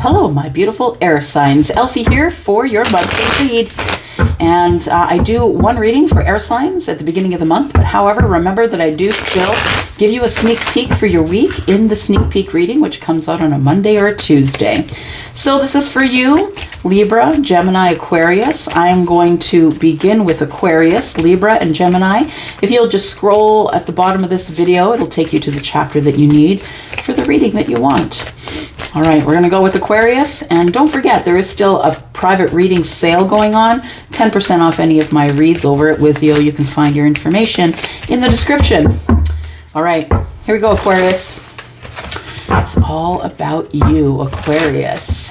Hello, my beautiful air signs. Elsie here for your monthly read. And I do one reading for air signs at the beginning of the month. But however, remember that I do still give you a sneak peek for your week in the sneak peek reading, which comes out on a Monday or a Tuesday. So this is for you, Libra, Gemini, Aquarius. I am going to begin with Aquarius, Libra, and Gemini. If you'll just scroll at the bottom of this video, it'll take you to the chapter that you need for the reading that you want. All right, we're going to go with Aquarius. And don't forget, there is still a private reading sale going on. 10% off any of my reads over at Wizio. You can find your information in the description. All right, here we go, Aquarius. It's all about you, Aquarius.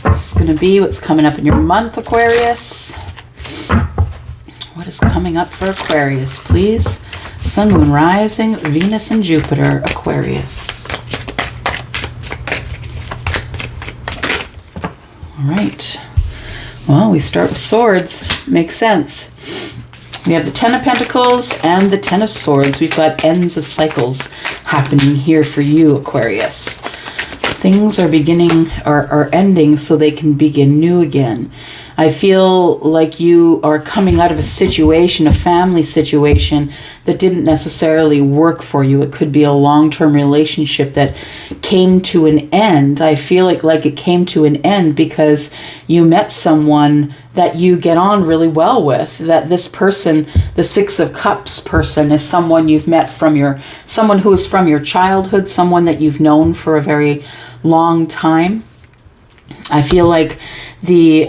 This is going to be what's coming up in your month, Aquarius. What is coming up for Aquarius, please? Sun, Moon, Rising, Venus, and Jupiter, Aquarius. All right. Well, we start with swords. Makes sense. We have the Ten of Pentacles and the Ten of Swords. We've got ends of cycles happening here for you, Aquarius. Things are beginning or ending so they can begin new again. I feel like you are coming out of a situation, a family situation that didn't necessarily work for you. It could be a long-term relationship that came to an end. I feel like it came to an end because you met someone that you get on really well with, that this person, the Six of Cups person, is someone you've met someone who is from your childhood, someone that you've known for a very long time. I feel like the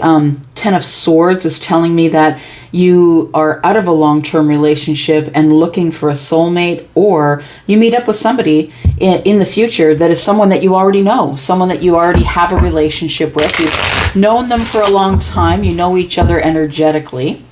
Ten of Swords is telling me that you are out of a long-term relationship and looking for a soulmate, or you meet up with somebody in the future that is someone that you already know, someone that you already have a relationship with. You've known them for a long time. You know each other energetically.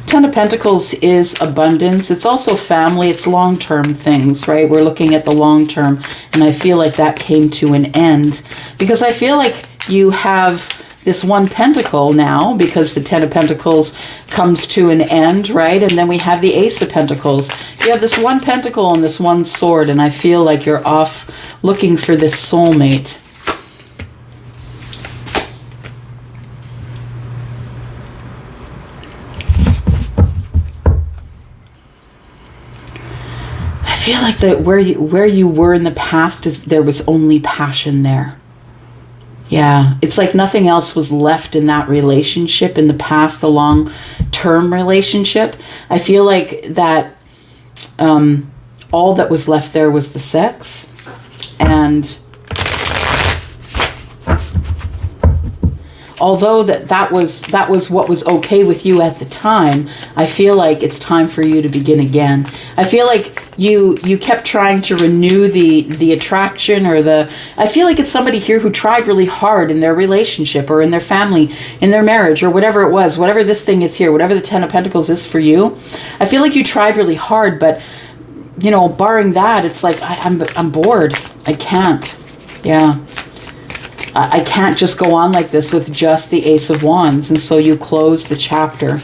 Ten of Pentacles is abundance. It's also family. It's long-term things, right? We're looking at the long term, and I feel like that came to an end because I feel like you have this one pentacle now because the Ten of Pentacles comes to an end, right? And then we have the Ace of Pentacles. You have this one pentacle and this one sword, and I feel like you're off looking for this soulmate. I feel like that where you were in the past is there was only passion there. Yeah, it's like nothing else was left in that relationship in the past, the long-term relationship. I feel like that all that was left there was the sex, and although that was what was okay with you at the time, I feel like it's time for you to begin again. I feel like you kept trying to renew the attraction I feel like it's somebody here who tried really hard in their relationship or in their family, in their marriage, or whatever it was, whatever this thing is here, whatever the Ten of Pentacles is for you. I feel like you tried really hard, but you know, barring that, it's like I'm bored. I can't. Yeah. I can't just go on like this with just the Ace of Wands. And so you close the chapter.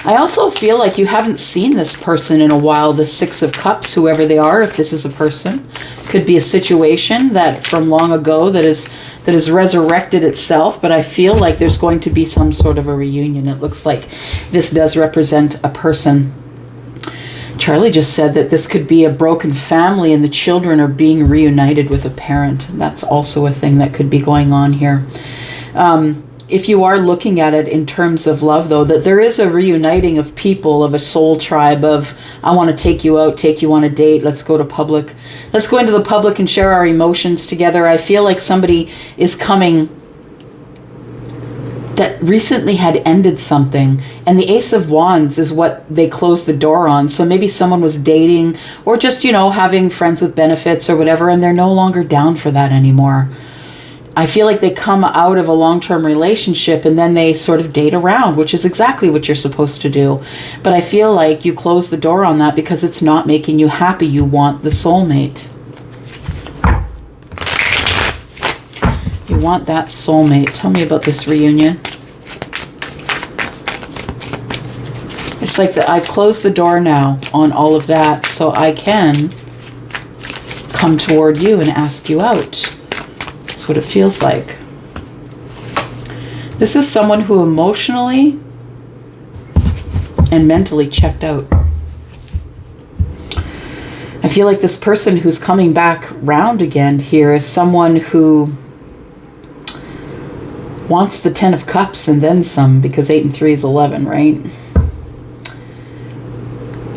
I also feel like you haven't seen this person in a while, the Six of Cups, whoever they are, if this is a person. Could be a situation that from long ago that has resurrected itself, but I feel like there's going to be some sort of a reunion. It looks like this does represent a person. Charlie just said that this could be a broken family and the children are being reunited with a parent. That's also a thing that could be going on here. If you are looking at it in terms of love, though, that there is a reuniting of people, of a soul tribe, of I want to take you out, take you on a date, let's go to public. Let's go into the public and share our emotions together. I feel like somebody is coming that recently had ended something, and the Ace of Wands is what they closed the door on. So maybe someone was dating or just, you know, having friends with benefits or whatever, and they're no longer down for that anymore. I feel like they come out of a long-term relationship and then they sort of date around, which is exactly what you're supposed to do. But I feel like you close the door on that because it's not making you happy. You want the soulmate. You want that soulmate. Tell me about this reunion. It's like that I've closed the door now on all of that, so I can come toward you and ask you out. That's what it feels like. This is someone who emotionally and mentally checked out. I feel like this person who's coming back round again here is someone who wants the 10 of Cups and then some, because 8 and 3 is 11, right?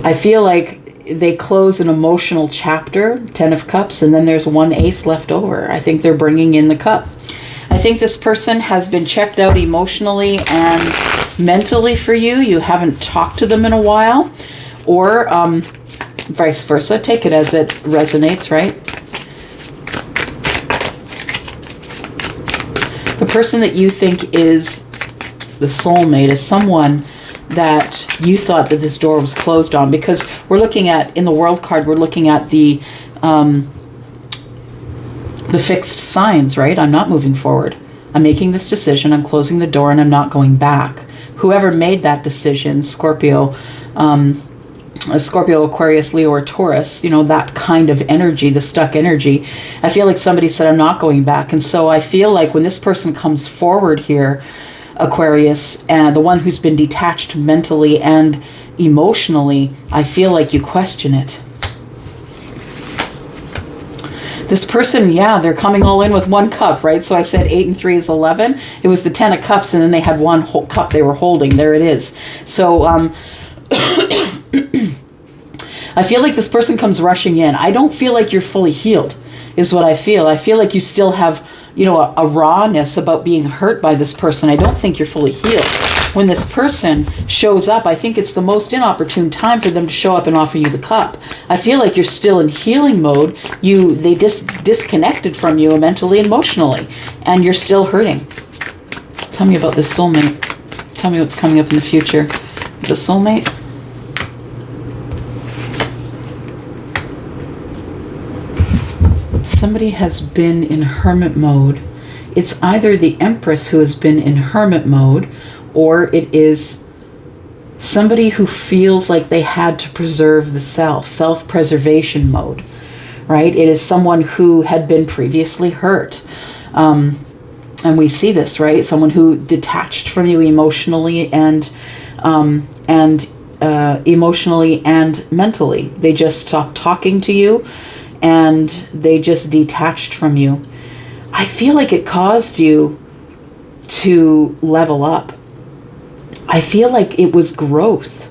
I feel like they close an emotional chapter, 10 of Cups, and then there's one ace left over. I think they're bringing in the cup. I think this person has been checked out emotionally and mentally for you. You haven't talked to them in a while, or vice versa. Take it as it resonates, right? The person that you think is the soulmate is someone that you thought that this door was closed on, because we're looking at, in the World card, we're looking at the fixed signs, right? I'm not moving forward. I'm making this decision. I'm closing the door and I'm not going back. Whoever made that decision, Scorpio, Aquarius, Leo, or Taurus, you know, that kind of energy, the stuck energy. I feel like somebody said, I'm not going back. And so I feel like when this person comes forward here, Aquarius, and the one who's been detached mentally and emotionally, I feel like you question it. This person, yeah, they're coming all in with one cup, right? So I said 8 and 3 is 11. It was the 10 of Cups, and then they had one whole cup they were holding. There it is. So I feel like this person comes rushing in. I don't feel like you're fully healed, is what I feel. I feel like you still have, you know, a rawness about being hurt by this person. I don't think you're fully healed. When this person shows up, I think it's the most inopportune time for them to show up and offer you the cup. I feel like you're still in healing mode. They disconnected from you mentally and emotionally, and you're still hurting. Tell me about this soulmate. Tell me what's coming up in the future. The soulmate. Somebody has been in hermit mode. It's either the Empress who has been in hermit mode, or it is somebody who feels like they had to preserve the self-preservation mode, right? It is someone who had been previously hurt. And we see this, right? Someone who detached from you emotionally and emotionally and mentally. They just stopped talking to you, and they just detached from you. I feel like it caused you to level up. I feel like it was growth.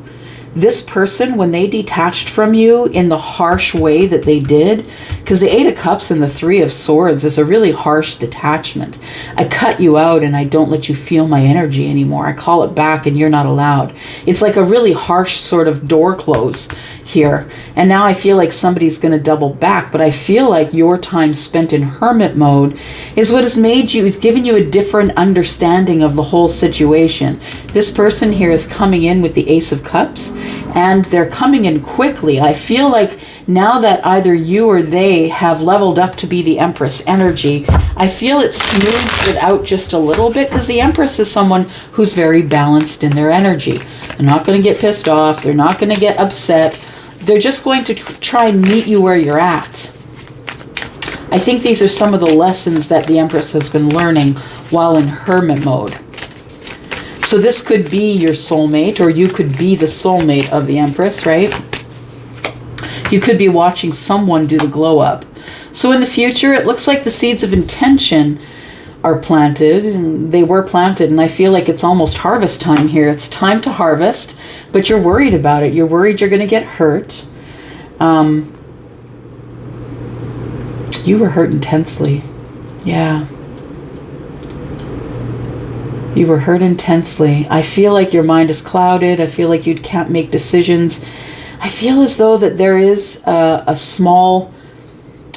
This person, when they detached from you in the harsh way that they did, because the 8 of Cups and the 3 of Swords is a really harsh detachment. I cut you out and I don't let you feel my energy anymore. I call it back and you're not allowed. It's like a really harsh sort of door close here. And now I feel like somebody's going to double back, but I feel like your time spent in hermit mode is what has made you, is giving you a different understanding of the whole situation. This person here is coming in with the Ace of Cups, and they're coming in quickly. I feel like now that either you or they have leveled up to be the Empress energy, I feel it smooths it out just a little bit, because the Empress is someone who's very balanced in their energy. They're not going to get pissed off. They're not going to get upset. They're just going to try and meet you where you're at. I think these are some of the lessons that the Empress has been learning while in hermit mode. So this could be your soulmate, or you could be the soulmate of the Empress, right? You could be watching someone do the glow up. So in the future, it looks like the seeds of intention are planted, and they were planted, and I feel like it's almost harvest time here. It's time to harvest, but you're worried about it. You're worried you're going to get hurt. You were hurt intensely. Yeah. You were hurt intensely. I feel like your mind is clouded. I feel like you can't make decisions. I feel as though that there is a small,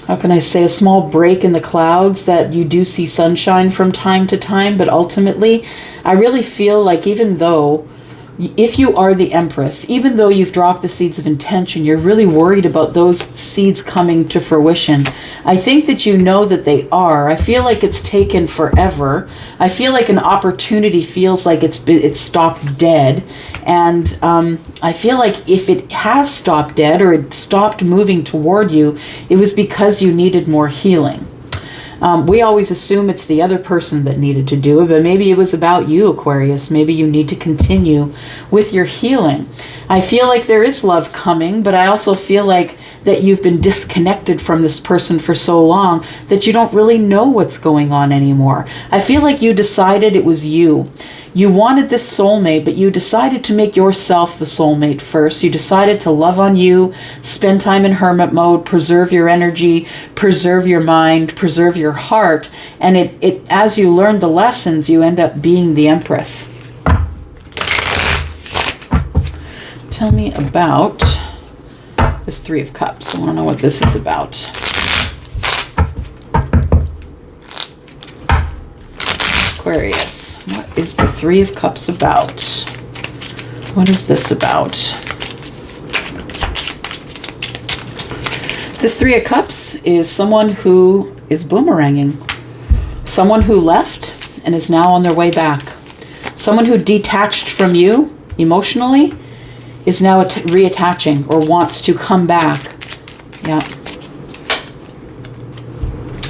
how can I say, a small break in the clouds, that you do see sunshine from time to time, but ultimately, I really feel like even though if you are the Empress, even though you've dropped the seeds of intention, you're really worried about those seeds coming to fruition. I think that you know that they are. I feel like it's taken forever. I feel like an opportunity feels like it's stopped dead. And I feel like if it has stopped dead or it stopped moving toward you, it was because you needed more healing. We always assume it's the other person that needed to do it, but maybe it was about you, Aquarius. Maybe you need to continue with your healing. I feel like there is love coming, but I also feel like that you've been disconnected from this person for so long that you don't really know what's going on anymore. I feel like you decided it was you. You wanted this soulmate, but you decided to make yourself the soulmate first. You decided to love on you, spend time in hermit mode, preserve your energy, preserve your mind, preserve your heart. And it as you learn the lessons, you end up being the Empress. Tell me about this Three of Cups. I want to know what this is about. Aquarius, what is the Three of Cups about? What is this about? This Three of Cups is someone who is boomeranging. Someone who left and is now on their way back. Someone who detached from you emotionally is now reattaching or wants to come back. Yeah.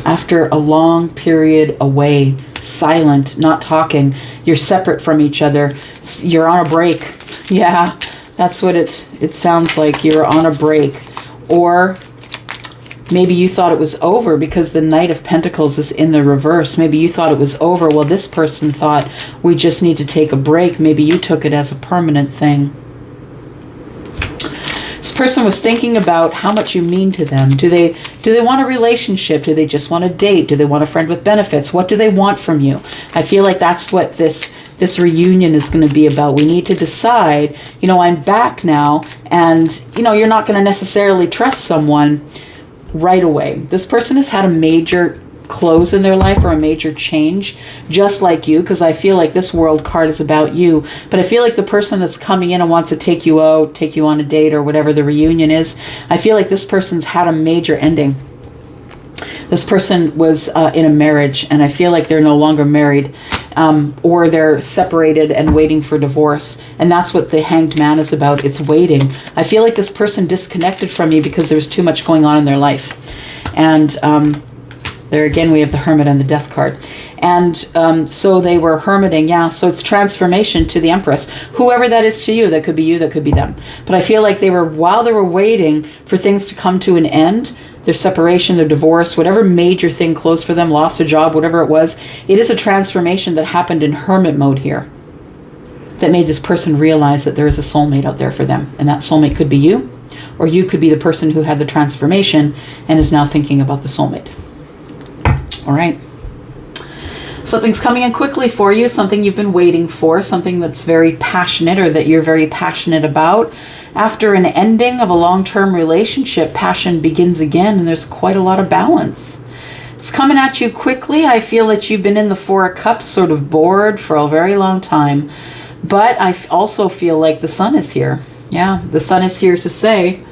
After a long period away, silent, not talking, you're separate from each other, you're on a break. Yeah, that's what it sounds like. You're on a break. Or maybe you thought it was over because the Knight of Pentacles is in the reverse. Maybe you thought it was over. Well, this person thought we just need to take a break. Maybe you took it as a permanent thing. This person was thinking about how much you mean to them. Do they want a relationship? Do they just want a date? Do they want a friend with benefits? What do they want from you? I feel like that's what this reunion is going to be about. We need to decide, I'm back now, and you're not going to necessarily trust someone right away. This person has had a major close in their life or a major change, just like you, because I feel like this World card is about you. But I feel like the person that's coming in and wants to take you out, take you on a date, or whatever the reunion is, I feel like this person's had a major ending. This person was in a marriage, and I feel like they're no longer married, or they're separated and waiting for divorce. And that's what the Hanged Man is about. It's waiting. I feel like this person disconnected from you because there's too much going on in their life. And there again, we have the Hermit and the Death card. And so they were hermiting, yeah. So it's transformation to the Empress. Whoever that is to you, that could be you, that could be them. But I feel like while they were waiting for things to come to an end, their separation, their divorce, whatever major thing closed for them, lost a job, whatever it was, it is a transformation that happened in hermit mode here that made this person realize that there is a soulmate out there for them. And that soulmate could be you, or you could be the person who had the transformation and is now thinking about the soulmate. All right. Something's coming in quickly for you, something you've been waiting for, something that's very passionate or that you're very passionate about. After an ending of a long-term relationship, passion begins again, and there's quite a lot of balance. It's coming at you quickly. I feel that you've been in the Four of Cups, sort of bored for a very long time. But I also feel like the Sun is here. Yeah, the Sun is here to say,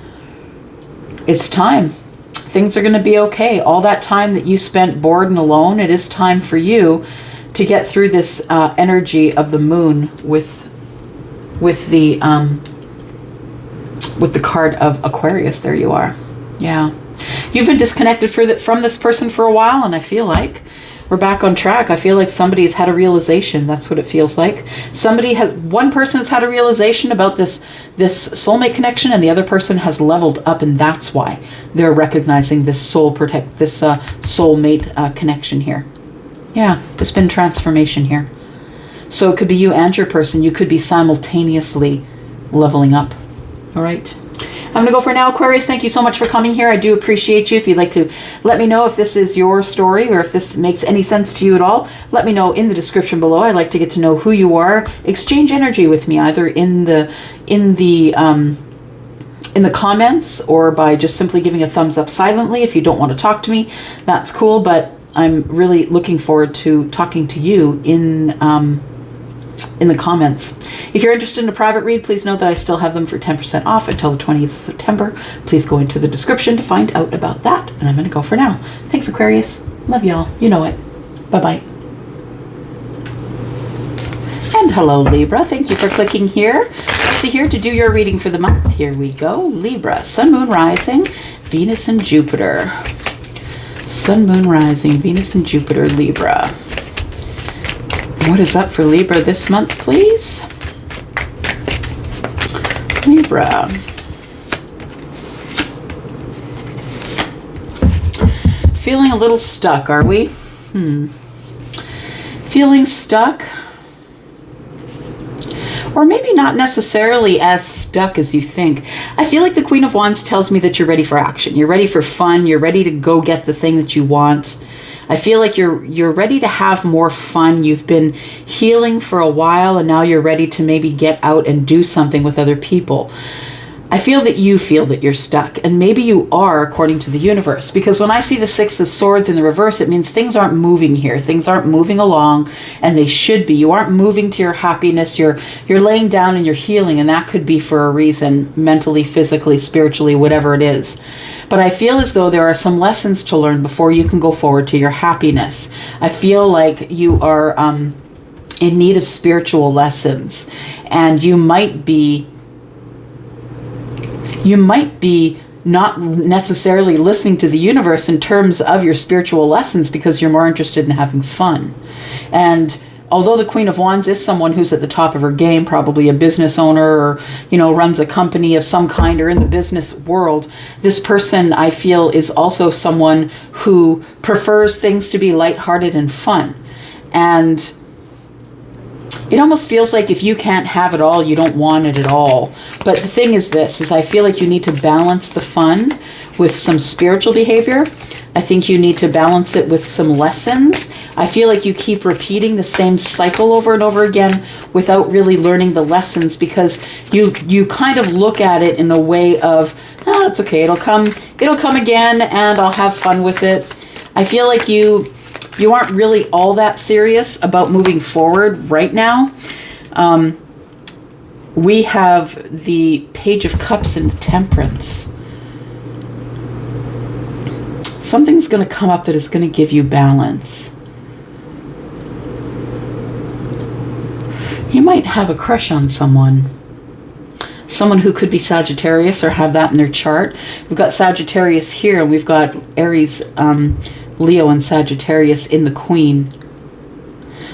it's time. Things are going to be okay. All that time that you spent bored and alone, it is time for you to get through this energy of the moon with the card of Aquarius. There you are. Yeah. You've been disconnected from this person for a while, and I feel like we're back on track. I feel like somebody's had a realization. That's what it feels like. One person's had a realization about this soulmate connection, and the other person has leveled up, and that's why they're recognizing this soulmate connection here. Yeah, there's been transformation here. So it could be you and your person. You could be simultaneously leveling up. All right. I'm going to go for now, Aquarius. Thank you so much for coming here. I do appreciate you. If you'd like to let me know if this is your story or if this makes any sense to you at all, let me know in the description below. I'd like to get to know who you are. Exchange energy with me either in the comments or by just simply giving a thumbs up silently. If you don't want to talk to me, that's cool. But I'm really looking forward to talking to you in in the comments. If you're interested in a private read, please know that I still have them for 10% off until the 20th of September. Please go into the description to find out about that. And I'm going to go for now. Thanks, Aquarius. Love y'all. You know it. Bye-bye. And hello, Libra. Thank you for clicking here. Let's see here to do your reading for the month. Here we go. Libra, Sun, Moon, Rising, Venus, and Jupiter. Sun, Moon, Rising, Venus, and Jupiter, Libra. What is up for Libra this month, please? Libra. Feeling a little stuck, are we? Feeling stuck? Or maybe not necessarily as stuck as you think. I feel like the Queen of Wands tells me that you're ready for action. You're ready for fun. You're ready to go get the thing that you want. I feel like you're ready to have more fun. You've been healing for a while, and now you're ready to maybe get out and do something with other people. I feel that you feel that you're stuck, and maybe you are according to the universe, because when I see the Six of Swords in the reverse, it means things aren't moving here. Things aren't moving along, and they should be. You aren't moving to your happiness. You're laying down and you're healing, and that could be for a reason, mentally, physically, spiritually, whatever it is. But I feel as though there are some lessons to learn before you can go forward to your happiness. I feel like you are in need of spiritual lessons, and you might be not necessarily listening to the universe in terms of your spiritual lessons because you're more interested in having fun. And although the Queen of Wands is someone who's at the top of her game, probably a business owner or, runs a company of some kind or in the business world, this person, I feel, is also someone who prefers things to be lighthearted and fun. And it almost feels like if you can't have it all, you don't want it at all. But the thing is I feel like you need to balance the fun with some spiritual behavior. I think you need to balance it with some lessons. I feel like you keep repeating the same cycle over and over again without really learning the lessons, because you kind of look at it in a way of, it's okay, it'll come again and I'll have fun with it. I feel like you aren't really all that serious about moving forward right now. We have the Page of Cups and Temperance. Something's going to come up that is going to give you balance. You might have a crush on someone who could be Sagittarius or have that in their chart. We've got Sagittarius here, and we've got Aries, Leo, and Sagittarius in the Queen.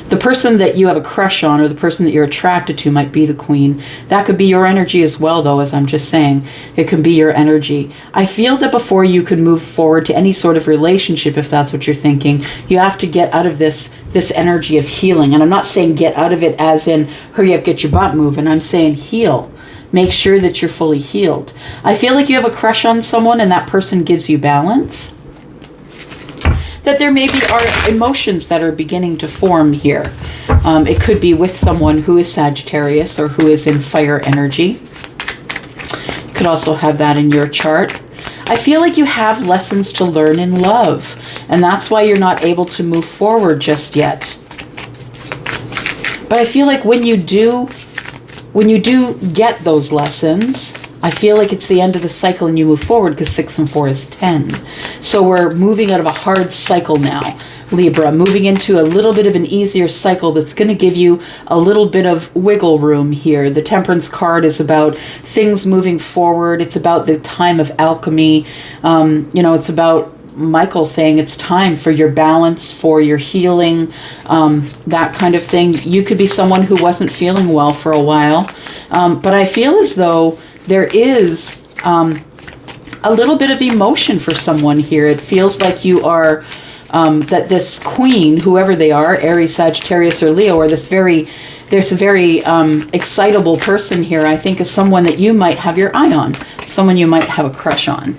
The person that you have a crush on or the person that you're attracted to might be the Queen. That could be your energy as well, though, as I'm just saying. It can be your energy. I feel that before you can move forward to any sort of relationship, if that's what you're thinking, you have to get out of this energy of healing. And I'm not saying get out of it as in hurry up, get your butt moving. I'm saying heal. Make sure that you're fully healed. I feel like you have a crush on someone and that person gives you balance. That there maybe are emotions that are beginning to form here. It could be with someone who is Sagittarius or who is in fire energy. You could also have that in your chart. I feel like you have lessons to learn in love, and that's why you're not able to move forward just yet. But I feel like when you do get those lessons, I feel like it's the end of the cycle and you move forward, because 6 and 4 is 10. So we're moving out of a hard cycle now, Libra, moving into a little bit of an easier cycle that's going to give you a little bit of wiggle room here. The Temperance card is about things moving forward. It's about the time of alchemy. It's about Michael saying it's time for your balance, for your healing, that kind of thing. You could be someone who wasn't feeling well for a while, but I feel as though there is a little bit of emotion for someone here. It feels like you are, that this Queen, whoever they are, Aries, Sagittarius, or Leo, or there's a very excitable person here, I think, is someone that you might have your eye on, someone you might have a crush on.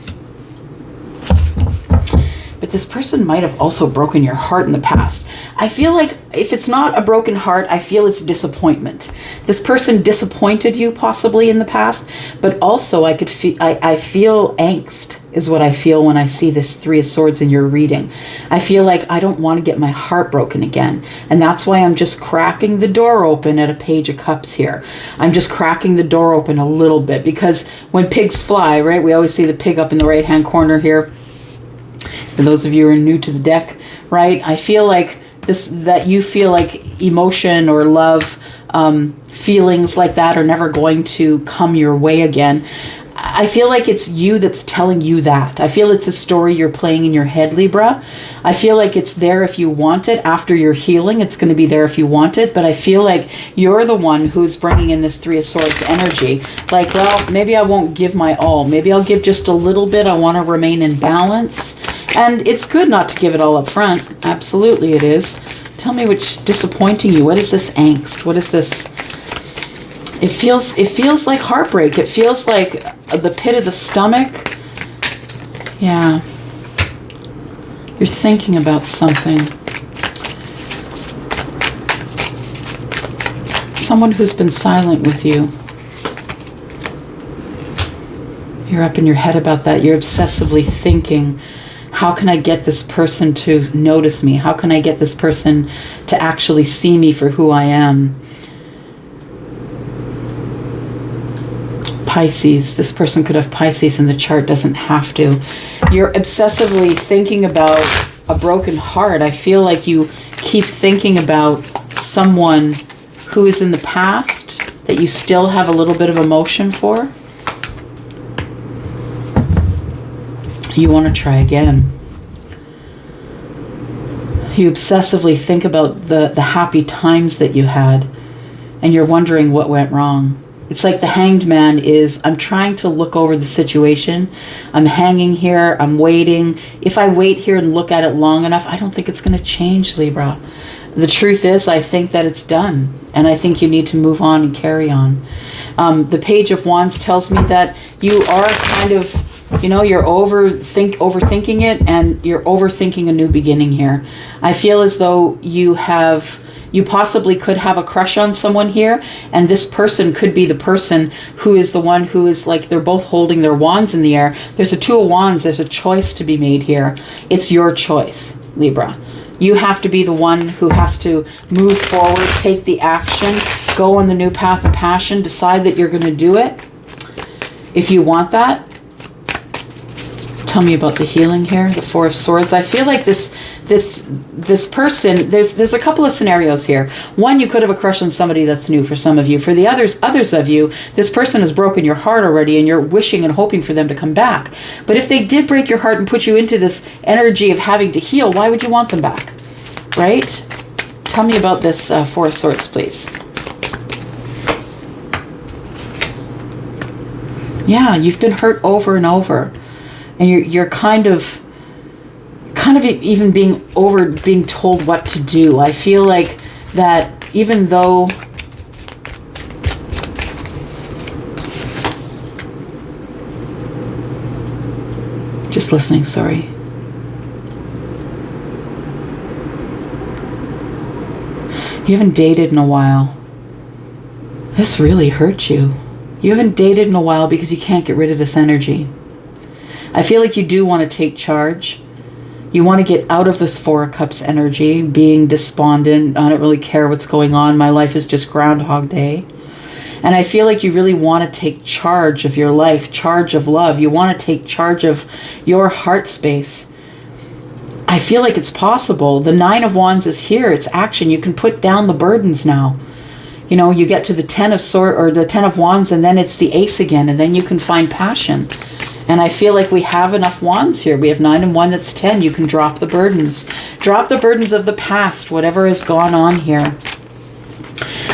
But this person might have also broken your heart in the past. I feel like if it's not a broken heart, I feel it's disappointment. This person disappointed you possibly in the past, but also I feel angst. is what I feel when I see this Three of Swords in your reading. I feel like I don't want to get my heart broken again. And that's why I'm just cracking the door open at a Page of Cups here. I'm just cracking the door open a little bit, because when pigs fly, right, we always see the pig up in the right-hand corner here. For those of you who are new to the deck, right, I feel like that you feel like emotion or love, feelings like that are never going to come your way again. I feel like it's you that's telling you that. I feel it's a story you're playing in your head, Libra. I feel like it's there if you want it. After your healing, it's going to be there if you want it. But I feel like you're the one who's bringing in this Three of Swords energy. Like, well, maybe I won't give my all. Maybe I'll give just a little bit. I want to remain in balance. And it's good not to give it all up front. Absolutely it is. Tell me what's disappointing you. What is this angst? What is this? It feels like heartbreak. It feels like the pit of the stomach. Yeah. You're thinking about something. Someone who's been silent with you. You're up in your head about that. You're obsessively thinking, how can I get this person to notice me? How can I get this person to actually see me for who I am? Pisces. This person could have Pisces in the chart, doesn't have to. You're obsessively thinking about a broken heart. I feel like you keep thinking about someone who is in the past that you still have a little bit of emotion for. You want to try again. You obsessively think about the happy times that you had, and you're wondering what went wrong. It's like the Hanged Man is, I'm trying to look over the situation. I'm hanging here. I'm waiting. If I wait here and look at it long enough, I don't think it's going to change, Libra. The truth is, I think that it's done. And I think you need to move on and carry on. The Page of Wands tells me that you are kind of, you know, you're overthinking it, and you're overthinking a new beginning here. I feel as though you possibly could have a crush on someone here, and this person could be the person who is the one who is like, they're both holding their wands in the air. There's a Two of Wands. There's a choice to be made here. It's your choice, Libra. You have to be the one who has to move forward, take the action, go on the new path of passion, decide that you're going to do it. If you want that, tell me about the healing here, the Four of Swords. I feel like this person, there's a couple of scenarios here. One, you could have a crush on somebody that's new for some of you. For the others of you, this person has broken your heart already, and you're wishing and hoping for them to come back. But if they did break your heart and put you into this energy of having to heal, why would you want them back? Right? Tell me about this Four of Swords, please. Yeah, you've been hurt over and over. And you're kind of even being told what to do. I feel like that even though just listening, sorry. You haven't dated in a while. This really hurt you. You haven't dated in a while because you can't get rid of this energy. I feel like you do want to take charge. You want to get out of this Four of Cups energy, being despondent. I don't really care what's going on. My life is just Groundhog Day. And I feel like you really want to take charge of your life, charge of love. You want to take charge of your heart space. I feel like it's possible. The Nine of Wands is here. It's action. You can put down the burdens now. You know, you get to the Ten of Wands, and then it's the Ace again, and then you can find passion. And I feel like we have enough wands here. We have 9 and 1, that's 10. You can drop the burdens. Drop the burdens of the past, whatever has gone on here.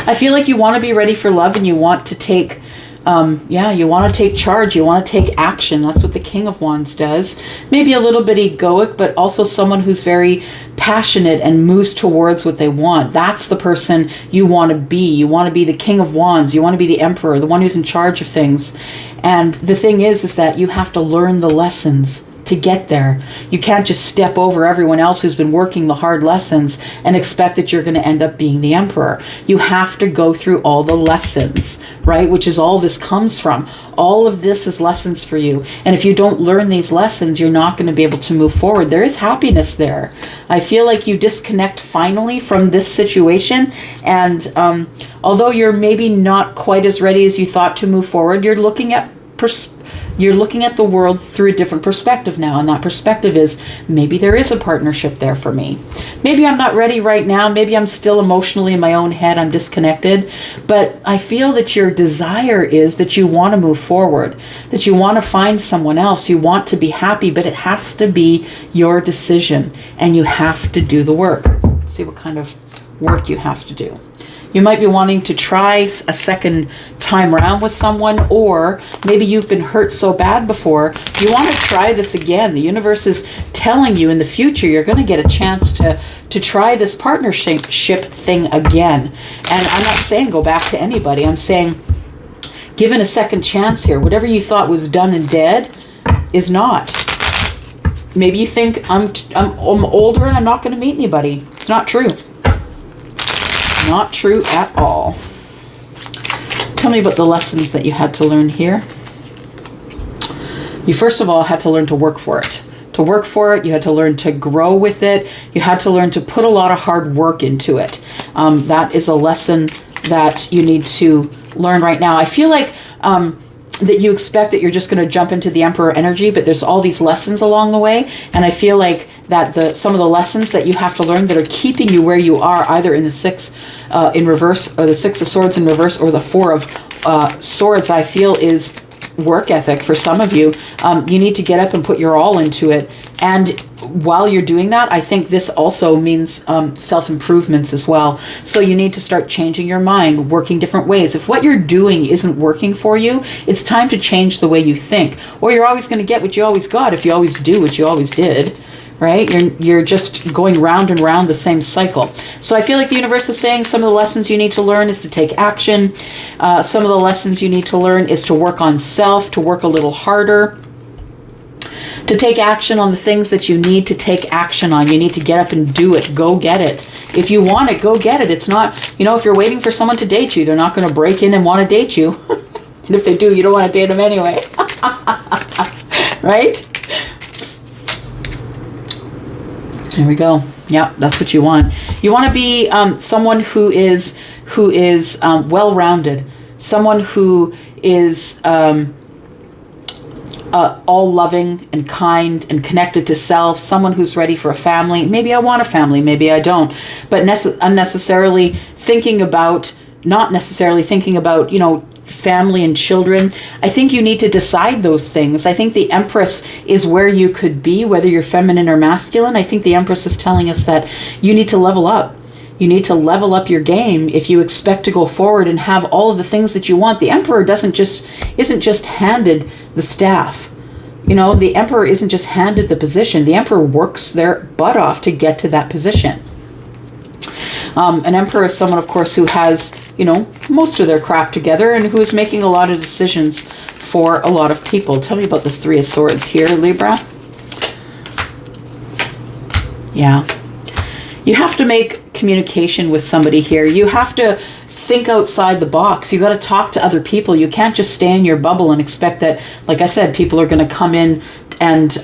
I feel like you want to be ready for love, and you want to take, you want to take charge. You want to take action. That's what the King of Wands does. Maybe a little bit egoic, but also someone who's very passionate and moves towards what they want. That's the person you want to be. You want to be the King of Wands. You want to be the Emperor, the one who's in charge of things. And the thing is that you have to learn the lessons to get there. You can't just step over everyone else who's been working the hard lessons and expect that you're going to end up being the emperor. You have to go through all the lessons, right? Which is all this comes from. All of this is lessons for you. And if you don't learn these lessons, you're not going to be able to move forward. There is happiness there. I feel like you disconnect finally from this situation. And although you're maybe not quite as ready as you thought to move forward, you're looking at the world through a different perspective now. And that perspective is, maybe there is a partnership there for me. Maybe I'm not ready right now. Maybe I'm still emotionally in my own head. I'm disconnected. But I feel that your desire is that you want to move forward, that you want to find someone else. You want to be happy, but it has to be your decision. And you have to do the work. Let's see what kind of work you have to do. You might be wanting to try a second time around with someone, or maybe you've been hurt so bad before, you want to try this again. The universe is telling you in the future you're going to get a chance to try this partnership thing again. And I'm not saying go back to anybody. I'm saying given a second chance here. Whatever you thought was done and dead is not. Maybe you think I'm older and I'm not going to meet anybody. It's not true. Not true at all. Tell me about the lessons that you had to learn here. You first of all had to learn to work for it. To work for it, you had to learn to grow with it. You had to learn to put a lot of hard work into it. That is a lesson that you need to learn right now. I feel like that you expect that you're just going to jump into the Emperor energy, but there's all these lessons along the way. And I feel like that some of the lessons that you have to learn that are keeping you where you are, either in the 6 in reverse, or the 6 of Swords in reverse, or the 4 of Swords, I feel is work ethic for some of you. You need to get up and put your all into it. And while you're doing that, I think this also means self-improvements as well. So you need to start changing your mind, working different ways. If what you're doing isn't working for you, it's time to change the way you think. Or you're always going to get what you always got if you always do what you always did. Right? You're just going round and round the same cycle. So I feel like the universe is saying some of the lessons you need to learn is to take action. Some of the lessons you need to learn is to work on self, to work a little harder, to take action on the things that you need to take action on. You need to get up and do it. Go get it. If you want it, go get it. It's not, if you're waiting for someone to date you, they're not going to break in and want to date you. And if they do, you don't want to date them anyway. Right? There we go. Yeah, that's what you want. You want to be someone who is well-rounded, someone who is all loving and kind and connected to self, someone who's ready for a family. Maybe I want a family, maybe I don't. But not necessarily thinking about, family and children. I think you need to decide those things. I think the Empress is where you could be, whether you're feminine or masculine. I think the Empress is telling us that you need to level up. You need to level up your game if you expect to go forward and have all of the things that you want. The Emperor isn't just handed the staff. The Emperor isn't just handed the position. The Emperor works their butt off to get to that position. An Emperor is someone, of course, who has, most of their crap together and who is making a lot of decisions for a lot of people. Tell me about this 3 of Swords here, Libra. Yeah. You have to make communication with somebody here. You have to think outside the box. You got to talk to other people. You can't just stay in your bubble and expect that, like I said, people are going to come in and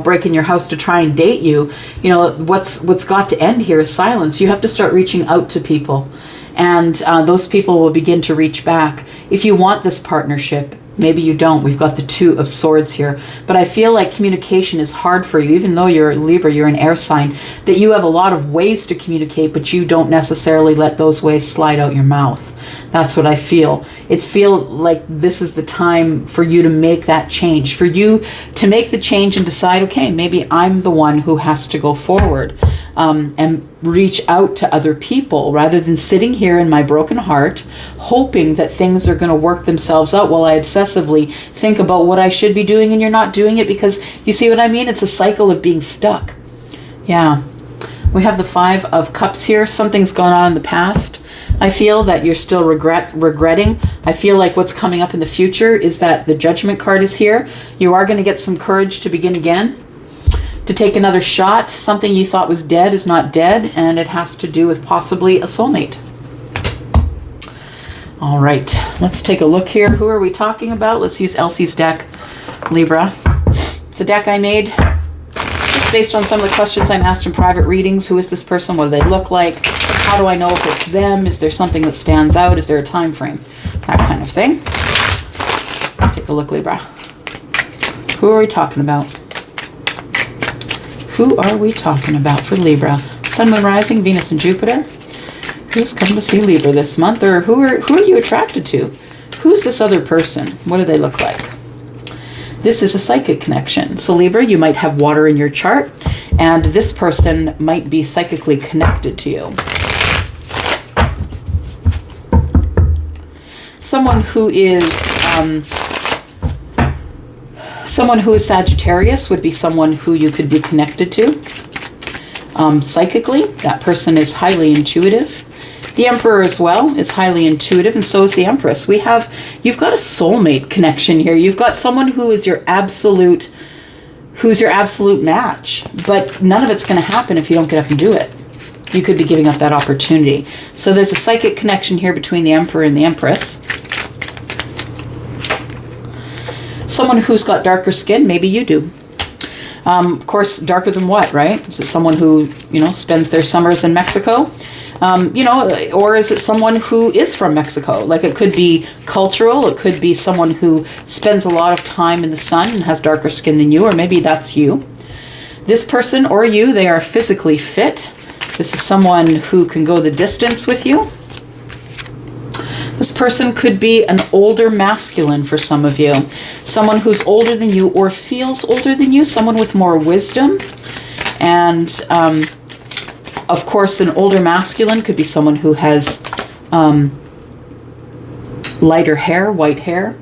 break in your house to try and date you. What's got to end here is silence. You have to start reaching out to people, and those people will begin to reach back. If you want this partnership, maybe you don't. We've got the 2 of Swords here, but I feel like communication is hard for you, even though you're a Libra, you're an air sign, that you have a lot of ways to communicate, but you don't necessarily let those ways slide out your mouth. That's what I feel. It's feel like this is the time for you to make that change, for you to make the change and decide, okay, maybe I'm the one who has to go forward and reach out to other people rather than sitting here in my broken heart, hoping that things are going to work themselves out while I obsessively think about what I should be doing and you're not doing it, because you see what I mean? It's a cycle of being stuck. Yeah. We have the Five of Cups here. Something's going on in the past. I feel that you're still regretting. I feel like what's coming up in the future is that the Judgment card is here. You are going to get some courage to begin again, to take another shot. Something you thought was dead is not dead, and it has to do with possibly a soulmate. All right, let's take a look here. Who are we talking about? Let's use Elsie's deck, Libra. It's a deck I made just based on some of the questions I'm asked in private readings. Who is this person? What do they look like? How do I know if it's them? Is there something that stands out? Is there a time frame? That kind of thing. Let's take a look, Libra. Who are we talking about? Who are we talking about for Libra? Sun, Moon, Rising, Venus, and Jupiter. Who's come to see Libra this month? Or who are you attracted to? Who's this other person? What do they look like? This is a psychic connection. So Libra, you might have water in your chart, and this person might be psychically connected to you. Someone who is Sagittarius would be someone who you could be connected to. Psychically, that person is highly intuitive. The Emperor as well is highly intuitive, and so is the Empress. You've got a soulmate connection here. You've got someone who's your absolute match, but none of it's going to happen if you don't get up and do it. You could be giving up that opportunity. So there's a psychic connection here between the Emperor and the Empress. Someone who's got darker skin, maybe you do. Of course, darker than what, right? Is it someone who, spends their summers in Mexico? Or is it someone who is from Mexico? Like, it could be cultural. It could be someone who spends a lot of time in the sun and has darker skin than you, or maybe that's you. This person or you, they are physically fit. This is someone who can go the distance with you. This person could be an older masculine for some of you. Someone who's older than you or feels older than you. Someone with more wisdom. And, of course, an older masculine could be someone who has lighter hair, white hair.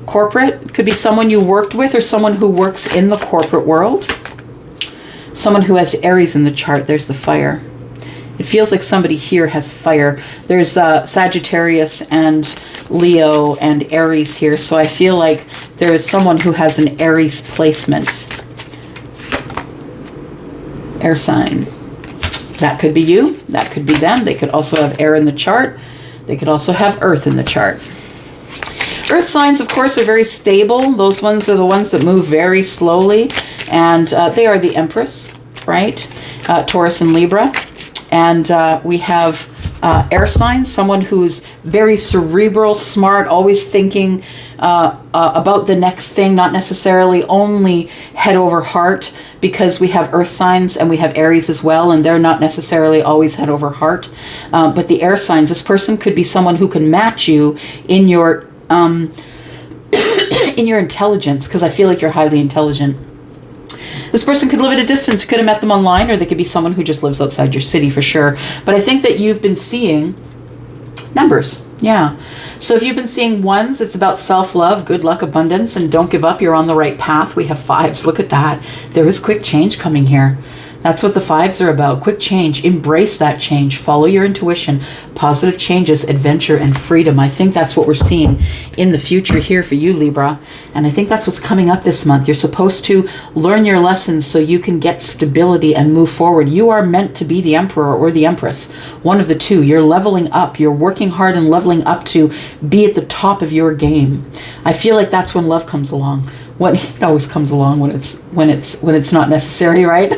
Corporate could be someone you worked with or someone who works in the corporate world. Someone who has Aries in the chart. There's the fire. It feels like somebody here has fire. There's Sagittarius and Leo and Aries here. So I feel like there is someone who has an Aries placement. Air sign. That could be you. That could be them. They could also have air in the chart. They could also have earth in the chart. Earth signs, of course, are very stable. Those ones are the ones that move very slowly. And they are the Empress, right? Taurus and Libra. And we have air signs, someone who's very cerebral, smart, always thinking about the next thing, not necessarily only head over heart, because we have earth signs and we have Aries as well, and they're not necessarily always head over heart. But the air signs, this person could be someone who can match you in your in your intelligence, because I feel like you're highly intelligent. This person could live at a distance. You could have met them online, or they could be someone who just lives outside your city for sure. But I think that you've been seeing numbers. Yeah. So if you've been seeing ones, it's about self-love, good luck, abundance, and don't give up. You're on the right path. We have fives. Look at that. There is quick change coming here. That's what the fives are about. Quick change. Embrace that change. Follow your intuition. Positive changes, adventure, and freedom. I think that's what we're seeing in the future here for you, Libra. And I think that's what's coming up this month. You're supposed to learn your lessons so you can get stability and move forward. You are meant to be the Emperor or the Empress. One of the two. You're leveling up. You're working hard and leveling up to be at the top of your game. I feel like that's when love comes along. It always comes along when it's not necessary, right?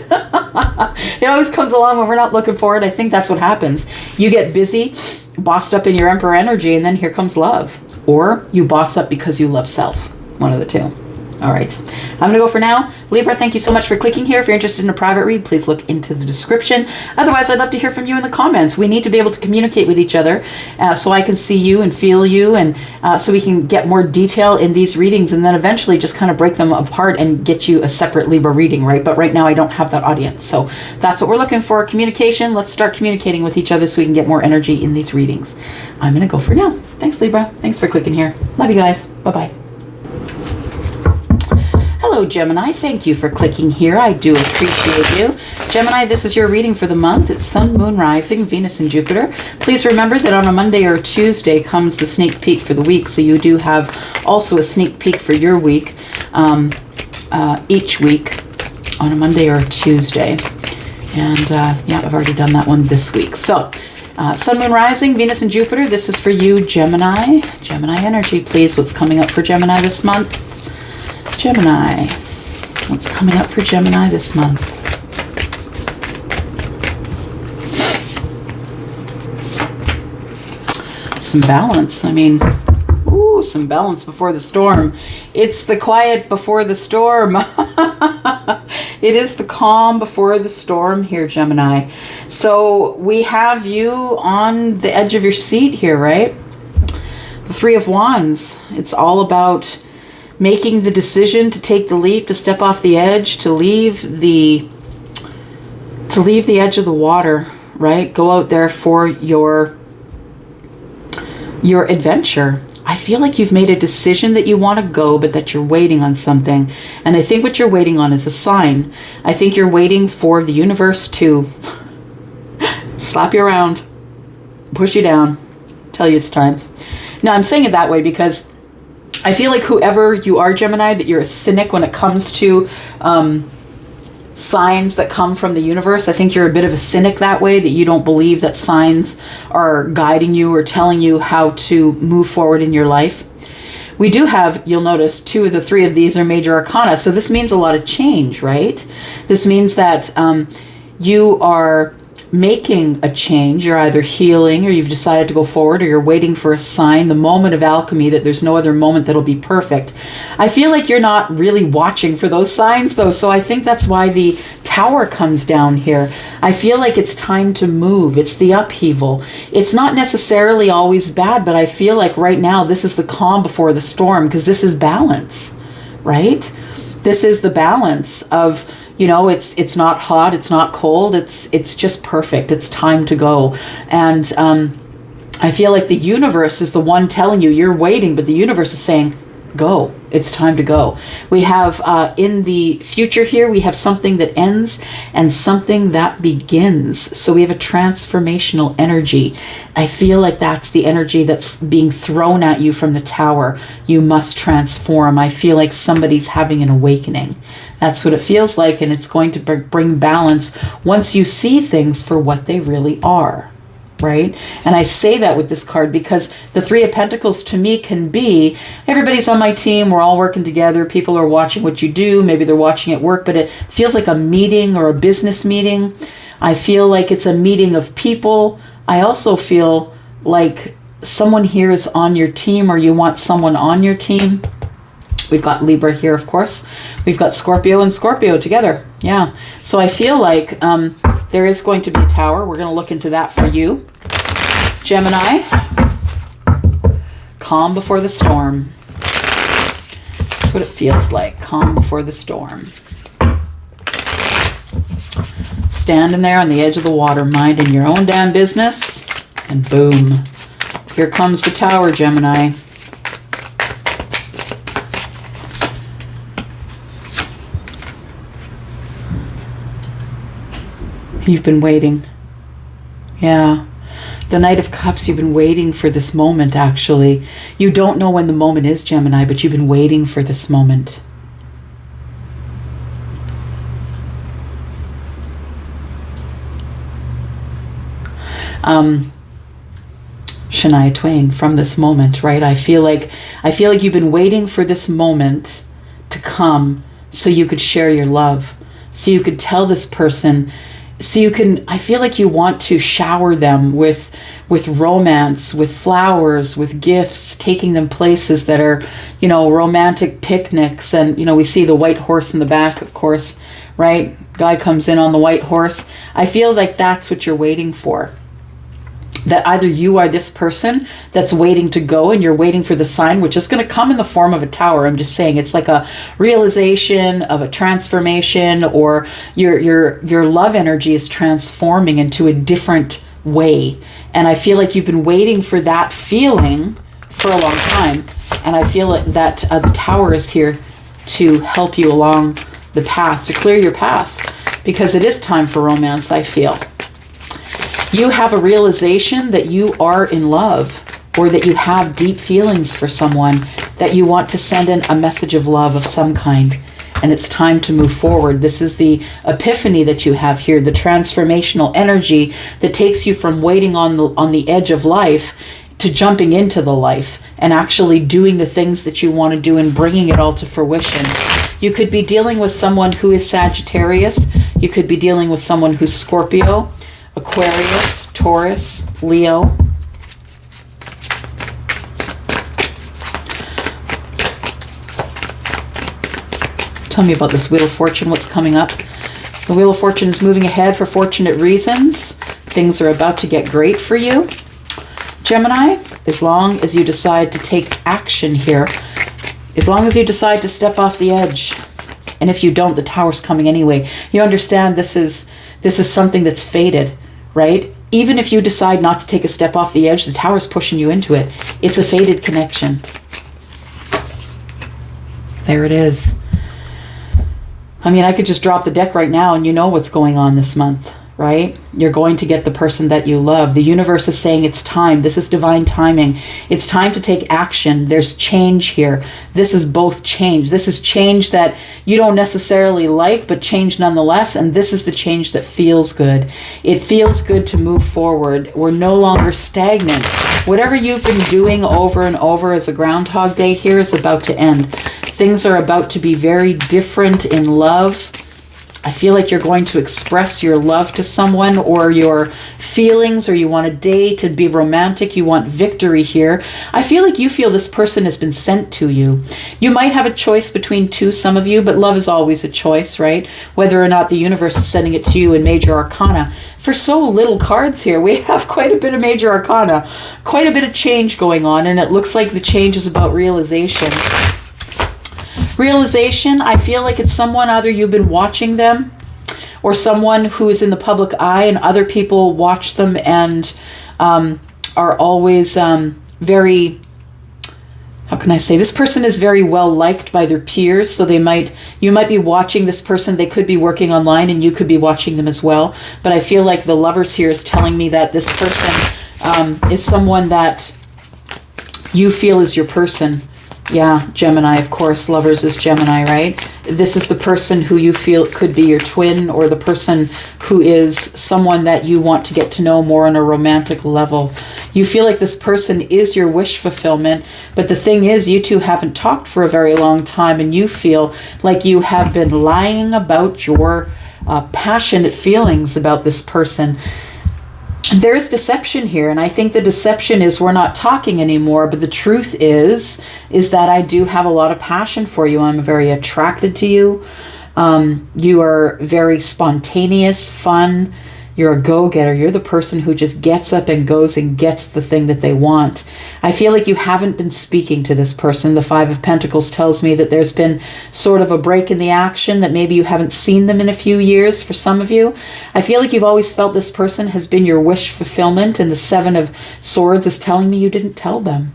It always comes along when we're not looking for it. I think that's what happens. You get busy, bossed up in your Emperor energy, and then here comes love. Or you boss up because you love self. One of the two. All right. I'm going to go for now. Libra, thank you so much for clicking here. If you're interested in a private read, please look into the description. Otherwise, I'd love to hear from you in the comments. We need to be able to communicate with each other so I can see you and feel you, and so we can get more detail in these readings, and then eventually just kind of break them apart and get you a separate Libra reading, right? But right now I don't have that audience. So that's what we're looking for. Communication. Let's start communicating with each other so we can get more energy in these readings. I'm going to go for now. Thanks, Libra. Thanks for clicking here. Love you guys. Bye-bye. Hello, Gemini. Thank you for clicking here. I do appreciate you. Gemini, this is your reading for the month. It's Sun, Moon, Rising, Venus, and Jupiter. Please remember that on a Monday or Tuesday comes the sneak peek for the week, so you do have also a sneak peek for your week each week on a Monday or a Tuesday. And yeah, I've already done that one this week. So Sun, Moon, Rising, Venus, and Jupiter. This is for you, Gemini. Gemini energy, please. What's coming up for Gemini this month? Gemini. What's coming up for Gemini this month? Some balance. I mean, ooh, some balance before the storm. It's the quiet before the storm. It is the calm before the storm here, Gemini. So we have you on the edge of your seat here, right? The Three of Wands. It's all about making the decision to take the leap, to step off the edge, to leave the edge of the water, right? Go out there for your adventure. I feel like you've made a decision that you want to go, but that you're waiting on something. And I think what you're waiting on is a sign. I think you're waiting for the universe to slap you around, push you down, tell you it's time. Now, I'm saying it that way because I feel like whoever you are, Gemini, that you're a cynic when it comes to signs that come from the universe. I think you're a bit of a cynic that way, that you don't believe that signs are guiding you or telling you how to move forward in your life. We do have, you'll notice, 2 of the 3 of these are major arcana. So this means a lot of change, right? This means that you are making a change. You're either healing, or you've decided to go forward, or you're waiting for a sign, the moment of alchemy, that there's no other moment that'll be perfect. I feel like you're not really watching for those signs though, so I think that's why the Tower comes down here. I feel like it's time to move. It's the upheaval. It's not necessarily always bad, but I feel like right now this is the calm before the storm, because this is balance, right? This is the balance of, you know, it's not hot, it's not cold, it's just perfect. It's time to go. And I feel like the universe is the one telling you you're waiting, but the universe is saying, go. It's time to go. We have in the future here, we have something that ends and something that begins. So we have a transformational energy. I feel like that's the energy that's being thrown at you from the Tower. You must transform. I feel like somebody's having an awakening. That's what it feels like, and it's going to bring balance once you see things for what they really are. Right? And I say that with this card because the 3 of Pentacles to me can be, everybody's on my team, we're all working together, people are watching what you do, maybe they're watching at work, but it feels like a meeting or a business meeting. I feel like it's a meeting of people. I also feel like someone here is on your team, or you want someone on your team. We've got Libra here, of course. We've got Scorpio and Scorpio together. Yeah. So I feel like there is going to be a Tower. We're going to look into that for you. Gemini. Calm before the storm. That's what it feels like. Calm before the storm. Standing there on the edge of the water, minding your own damn business. And boom. Here comes the Tower, Gemini. You've been waiting. Yeah. The Knight of Cups, you've been waiting for this moment, actually. You don't know when the moment is, Gemini, but you've been waiting for this moment. Shania Twain, from this moment, right? I feel like you've been waiting for this moment to come so you could share your love, so you could tell this person, so you can, I feel like you want to shower them with romance, with flowers, with gifts, taking them places that are, you know, romantic picnics. And, you know, we see the white horse in the back, of course, right? Guy comes in on the white horse. I feel like that's what you're waiting for. That either you are this person that's waiting to go and you're waiting for the sign, which is going to come in the form of a Tower. I'm just saying, it's like a realization of a transformation, or your love energy is transforming into a different way. And I feel like you've been waiting for that feeling for a long time. And I feel that the Tower is here to help you along the path, to clear your path, because it is time for romance, I feel. You have a realization that you are in love, or that you have deep feelings for someone, that you want to send in a message of love of some kind, and it's time to move forward. This is the epiphany that you have here, the transformational energy that takes you from waiting on the edge of life to jumping into the life and actually doing the things that you want to do and bringing it all to fruition. You could be dealing with someone who is Sagittarius. You could be dealing with someone who's Scorpio, Aquarius, Taurus, Leo. Tell me about this Wheel of Fortune, what's coming up. The Wheel of Fortune is moving ahead for fortunate reasons. Things are about to get great for you. Gemini, as long as you decide to take action here, as long as you decide to step off the edge, and if you don't, the Tower's coming anyway. You understand this is something that's fated, right? Even if you decide not to take a step off the edge, the Tower's pushing you into it. It's a fated connection. There it is. I mean, I could just drop the deck right now and you know what's going on this month, right? You're going to get the person that you love. The universe is saying it's time. This is divine timing. It's time to take action. There's change here. This is both change. This is change that you don't necessarily like, but change nonetheless. And this is the change that feels good. It feels good to move forward. We're no longer stagnant. Whatever you've been doing over and over as a Groundhog Day here is about to end. Things are about to be very different in love. I feel like you're going to express your love to someone, or your feelings, or you want a date to be romantic. You want victory here. I feel like you feel this person has been sent to you. You might have a choice between two, some of you, but love is always a choice, right? Whether or not the universe is sending it to you in major arcana. For so little cards here, we have quite a bit of major arcana, quite a bit of change going on, and it looks like the change is about realization. Realization, I feel like it's someone, either you've been watching them or someone who is in the public eye and other people watch them and are always very, how can I say, this person is very well liked by their peers. So you might be watching this person. They could be working online and you could be watching them as well. But I feel like the Lovers here is telling me that this person is someone that you feel is your person. Yeah, Gemini, of course. Lovers is Gemini, right? This is the person who you feel could be your twin, or the person who is someone that you want to get to know more on a romantic level. You feel like this person is your wish fulfillment, but the thing is, you two haven't talked for a very long time, and you feel like you have been lying about your passionate feelings about this person. There's deception here, and I think the deception is we're not talking anymore, but the truth is that I do have a lot of passion for you. I'm very attracted to you. You are very spontaneous, fun. You're a go-getter. You're the person who just gets up and goes and gets the thing that they want. I feel like you haven't been speaking to this person. The Five of Pentacles tells me that there's been sort of a break in the action, that maybe you haven't seen them in a few years for some of you. I feel like you've always felt this person has been your wish fulfillment, and the Seven of Swords is telling me you didn't tell them.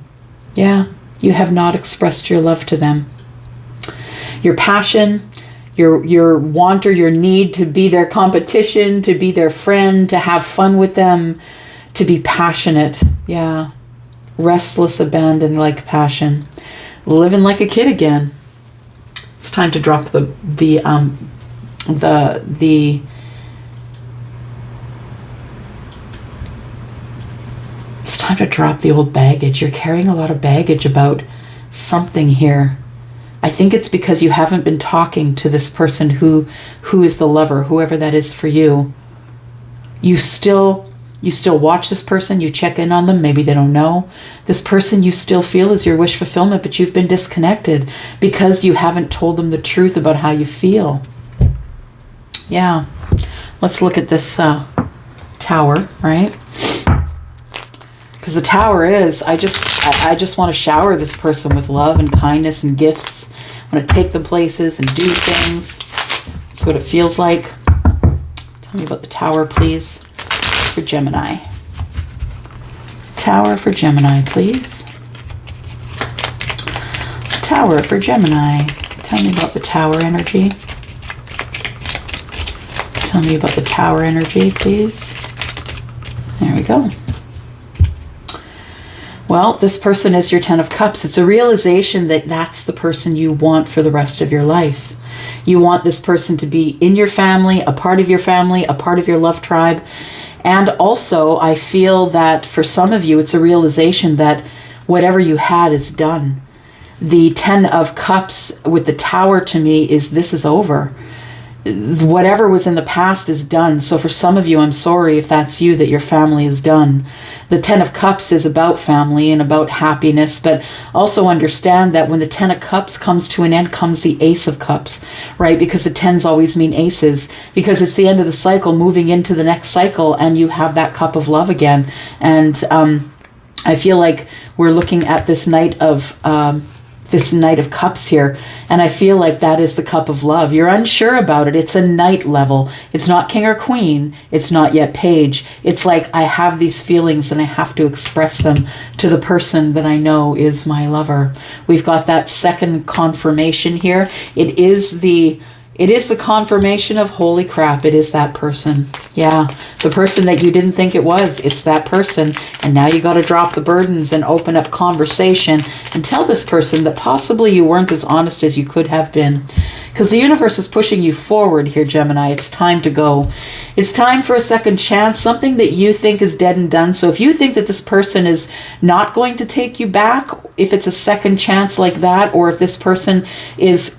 Yeah, you have not expressed your love to them. Your passion, your want or your need to be their competition, to be their friend, to have fun with them, to be passionate. Yeah. Restless, abandoned, like passion. Living like a kid again. It's time to drop the it's time to drop the old baggage. You're carrying a lot of baggage about something here. I think it's because you haven't been talking to this person who is the lover, whoever that is for you. You still watch this person, you check in on them, maybe they don't know. This person you still feel is your wish fulfillment, but you've been disconnected because you haven't told them the truth about how you feel. Yeah. Let's look at this Tower, right? Because the Tower is, I just want to shower this person with love and kindness and gifts. I want to take them places and do things. That's what it feels like. Tell me about the Tower, please, for Gemini. Tower for Gemini, please. Tower for Gemini. Tell me about the Tower energy. Tell me about the Tower energy, please. There we go. Well, this person is your Ten of Cups. It's a realization that that's the person you want for the rest of your life. You want this person to be in your family, a part of your family, a part of your love tribe. And also, I feel that for some of you, it's a realization that whatever you had is done. The Ten of Cups with the Tower to me is this is over. Whatever was in the past is done. So for some of you, I'm sorry if that's you, that your family is done. The Ten of Cups is about family and about happiness, but also understand that when the Ten of Cups comes to an end, comes the Ace of Cups, right? Because the tens always mean aces, because it's the end of the cycle, moving into the next cycle, and you have that cup of love again. And I feel like we're looking at this Knight of Cups here, and I feel like that is the cup of love. You're unsure about it. It's a Knight level. It's not King or Queen. It's not yet Page. It's like I have these feelings and I have to express them to the person that I know is my lover. We've got that second confirmation here. It is the confirmation of holy crap, it is that person. Yeah, the person that you didn't think it was, it's that person. And now you got to drop the burdens and open up conversation and tell this person that possibly you weren't as honest as you could have been. Because the universe is pushing you forward here, Gemini. It's time to go. It's time for a second chance, something that you think is dead and done. So if you think that this person is not going to take you back, if it's a second chance like that, or if this person is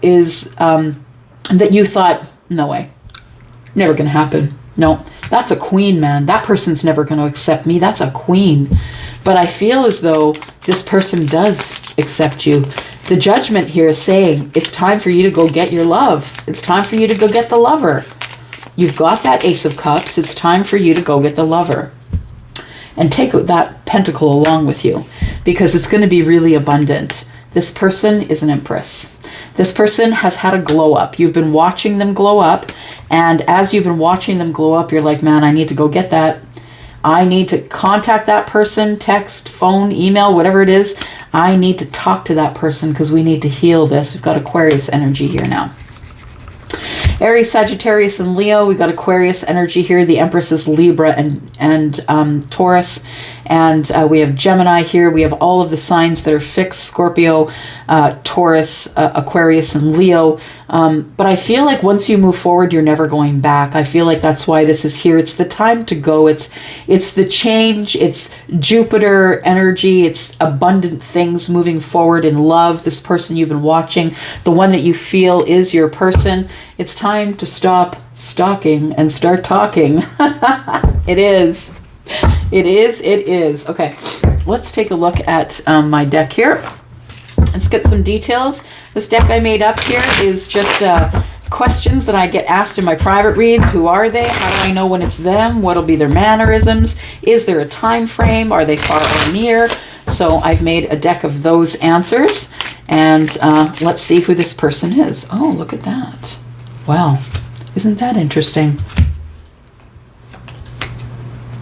that you thought, no way, never gonna happen. No, that's a queen, man. That person's never gonna accept me. That's a queen. But I feel as though this person does accept you. The Judgment here is saying it's time for you to go get your love. It's time for you to go get the lover. You've got that Ace of Cups. It's time for you to go get the lover. And take that pentacle along with you, because it's going to be really abundant. This person is an Empress. This person has had a glow up. You've been watching them glow up. And as you've been watching them glow up, you're like, man, I need to go get that. I need to contact that person, text, phone, email, whatever it is. I need to talk to that person because we need to heal this. We've got Aquarius energy here now. Aries, Sagittarius, and Leo. We've got Aquarius energy here. The Empress is Libra and Taurus. And we have Gemini here. We have all of the signs that are fixed: Scorpio, Taurus, Aquarius, and Leo. But I feel like once you move forward, you're never going back. I feel like that's why this is here. It's the time to go. It's the change. It's Jupiter energy. It's abundant things moving forward in love. This person you've been watching, the one that you feel is your person. It's time to stop stalking and start talking. It is. It is. Okay, let's take a look at my deck here. Let's get some details. This deck I made up here is just questions that I get asked in my private reads. Who are they? How do I know when it's them? What'll be their mannerisms? Is there a time frame? Are they far or near? So I've made a deck of those answers. And let's see who this person is. Oh, look at that. Wow. Isn't that interesting?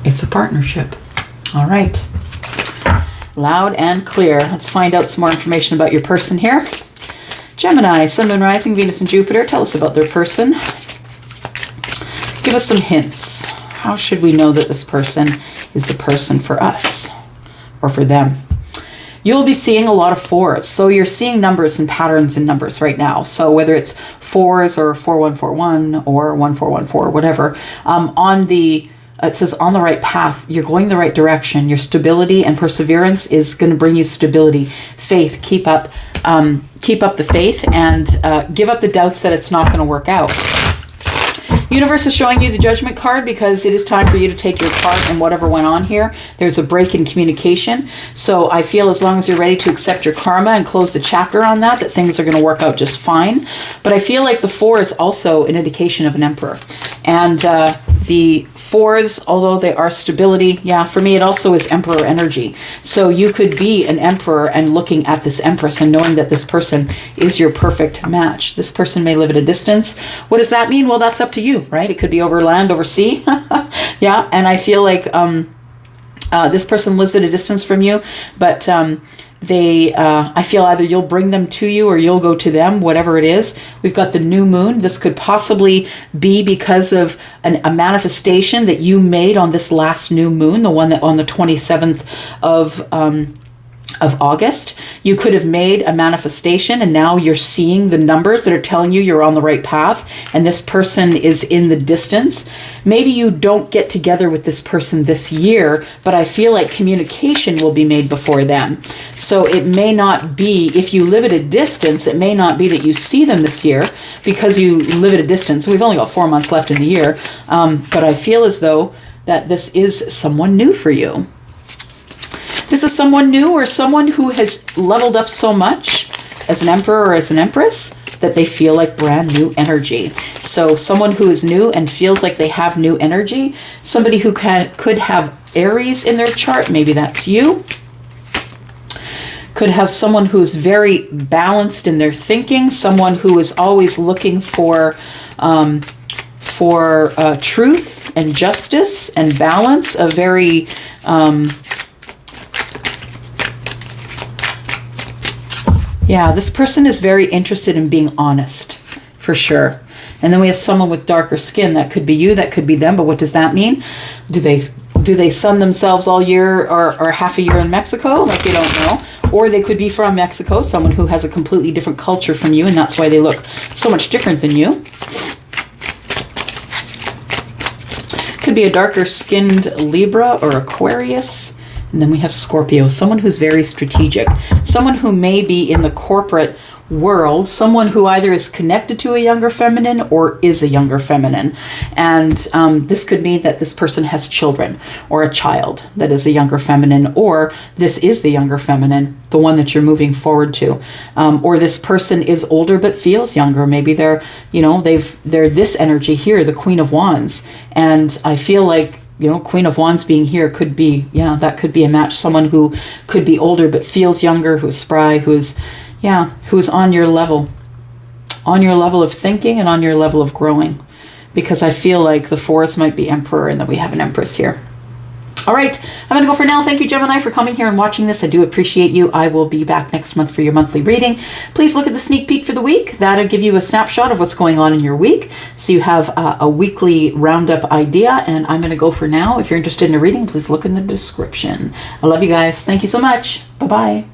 It's a partnership. All right. Loud and clear. Let's find out some more information about your person here. Gemini, Sun, Moon, Rising, Venus, and Jupiter. Tell us about their person. Give us some hints. How should we know that this person is the person for us or for them? You'll be seeing a lot of fours. So you're seeing numbers and patterns in numbers right now. So whether it's fours or 4141 or 1414, whatever, it says on the right path, you're going the right direction. Your stability and perseverance is going to bring you stability, faith. Keep up the faith and give up the doubts that it's not going to work out. Universe is showing you the Judgment card because it is time for you to take your part in whatever went on here. There's a break in communication. So I feel as long as you're ready to accept your karma and close the chapter on that things are going to work out just fine. But I feel like the 4 is also an indication of an emperor. And the 4s, although they are stability, yeah, for me it also is emperor energy. So you could be an emperor and looking at this empress and knowing that this person is your perfect match. This person may live at a distance. What does that mean? Well, that's up to you, right? It could be over land, over sea. Yeah, and I feel like this person lives at a distance from you, but I feel either you'll bring them to you or you'll go to them, whatever it is. We've got the new moon. This could possibly be because of a manifestation that you made on this last new moon, the one that on the 27th of August. You could have made a manifestation and now you're seeing the numbers that are telling you you're on the right path, and this person is in the distance. Maybe you don't get together with this person this year, but I feel like communication will be made before then. So it may not be, if you live at a distance, it may not be that you see them this year because you live at a distance. We've only got 4 months left in the year, but I feel as though that this is someone new for you. This is someone new or someone who has leveled up so much as an emperor or as an empress that they feel like brand new energy. So someone who is new and feels like they have new energy, somebody who could have Aries in their chart, maybe that's you. Could have someone who's very balanced in their thinking, someone who is always looking for truth and justice and balance, a very... yeah, this person is very interested in being honest, for sure. And then we have someone with darker skin. That could be you, that could be them, but what does that mean? Do they sun themselves all year or half a year in Mexico? Like, they don't know. Or they could be from Mexico, someone who has a completely different culture from you, and that's why they look so much different than you. Could be a darker skinned Libra or Aquarius. And then we have Scorpio, someone who's very strategic, someone who may be in the corporate world, someone who either is connected to a younger feminine or is a younger feminine. And this could mean that this person has children or a child that is a younger feminine, or this is the younger feminine, the one that you're moving forward to. Or this person is older but feels younger. Maybe they're this energy here, the Queen of Wands. And I feel like, Queen of Wands being here could be, that could be a match. Someone who could be older but feels younger, who's spry, who's on your level of thinking and on your level of growing. Because I feel like the fours might be Emperor and then we have an Empress here. All right, I'm going to go for now. Thank you, Gemini, for coming here and watching this. I do appreciate you. I will be back next month for your monthly reading. Please look at the sneak peek for the week. That'll give you a snapshot of what's going on in your week. So you have a weekly roundup idea. And I'm going to go for now. If you're interested in a reading, please look in the description. I love you guys. Thank you so much. Bye-bye.